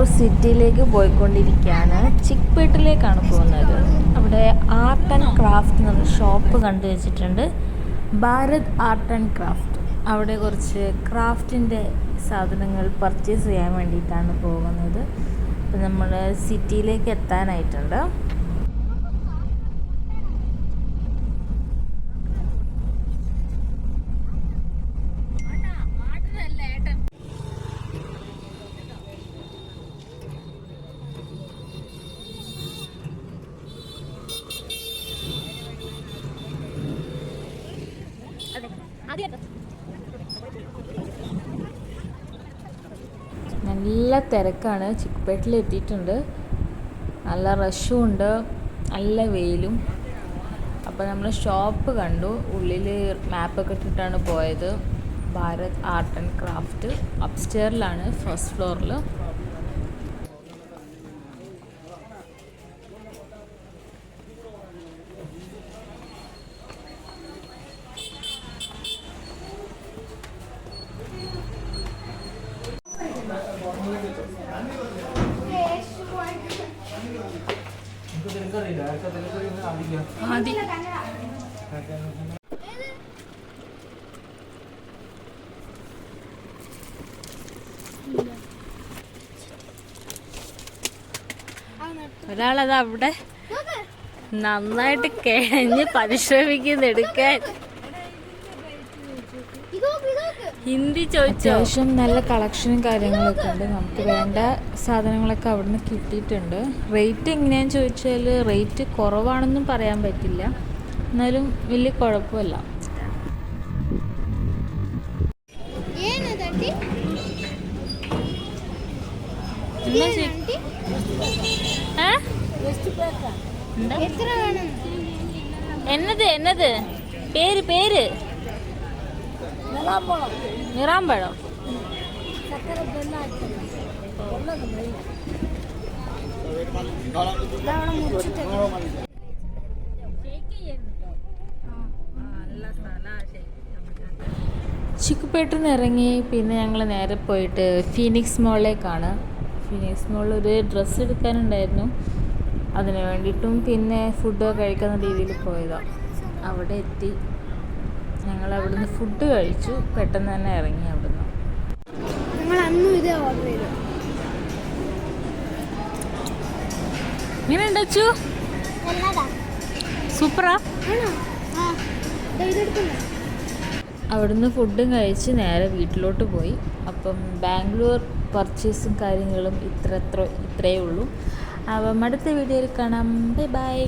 ബാംഗ്ലൂർ സിറ്റിയിലേക്ക് പോയിക്കൊണ്ടിരിക്കുകയാണ്. ചിക്പേട്ടിലേക്കാണ് പോകുന്നത്. അവിടെ ആർട്ട് ആൻഡ് ക്രാഫ്റ്റ് എന്നൊരു ഷോപ്പ് കണ്ടു വെച്ചിട്ടുണ്ട്, ഭാരത് ആർട്ട് ആൻഡ് ക്രാഫ്റ്റ്. അവിടെ കുറച്ച് ക്രാഫ്റ്റിൻ്റെ സാധനങ്ങൾ പർച്ചേസ് ചെയ്യാൻ വേണ്ടിയിട്ടാണ് പോകുന്നത്. അപ്പം നമ്മൾ സിറ്റിയിലേക്ക് എത്താനായിട്ടുണ്ട്. നല്ല തിരക്കാണ്. ചിക്പേട്ടിൽ എത്തിയിട്ടുണ്ട്. നല്ല റഷും ഉണ്ട്, നല്ല വെയിലും. അപ്പോൾ നമ്മൾ ഷോപ്പ് കണ്ടു. ഉള്ളിൽ മാപ്പൊക്കെ ഇട്ടിട്ടാണ് പോയത്. ഭാരത് ആർട്ട് ആൻഡ് ക്രാഫ്റ്റ് അപ്സ്റ്റെയറിലാണ്, ഫസ്റ്റ് ഫ്ലോറിൽ. ഒരാളത് അവിടെ നന്നായിട്ട് കിഴഞ്ഞ് പരിശ്രമിക്കുന്നെടുക്കാൻ. ഹിന്ദി ചോദിച്ചു. അത്യാവശ്യം നല്ല കളക്ഷനും കാര്യങ്ങളൊക്കെ ഉണ്ട്. നമുക്ക് വേണ്ട സാധനങ്ങളൊക്കെ അവിടുന്ന് കിട്ടിയിട്ടുണ്ട്. റേറ്റ് എങ്ങനെയാണെന്ന് ചോദിച്ചാൽ റേറ്റ് കുറവാണെന്നും പറയാൻ പറ്റില്ല, എന്നാലും വലിയ കുഴപ്പമില്ല. എന്നത് എന്നത് പേര് പേര് നിറാമ്പഴം. ചിക്പേട്ടിൽ നിന്ന് ഇറങ്ങി പിന്നെ ഞങ്ങൾ നേരെ പോയിട്ട് ഫീനിക്സ് മോളിലേക്കാണ്. ഫീനിക്സ് മോളിൽ ഒരു ഡ്രസ്സ് എടുക്കാനുണ്ടായിരുന്നു, അതിന് വേണ്ടിയിട്ടും പിന്നെ ഫുഡ് കഴിക്കുന്ന രീതിയിൽ പോയതാണ്. അവിടെ എത്തി ഞങ്ങൾ അവിടുന്ന് ഫുഡ് കഴിച്ചു, പെട്ടെന്ന് തന്നെ ഇറങ്ങി അവിടുന്ന്. എങ്ങനെയുണ്ട് അച്ചു? സൂപ്പറാ. അവിടുന്ന് ഫുഡും കഴിച്ച് നേരെ വീട്ടിലോട്ട് പോയി. അപ്പം ബാംഗ്ലൂർ പർച്ചേസും കാര്യങ്ങളും ഇത്രയേ ഉള്ളൂ. അപ്പം അടുത്ത വീഡിയോയിൽ കാണാം. Bye bye.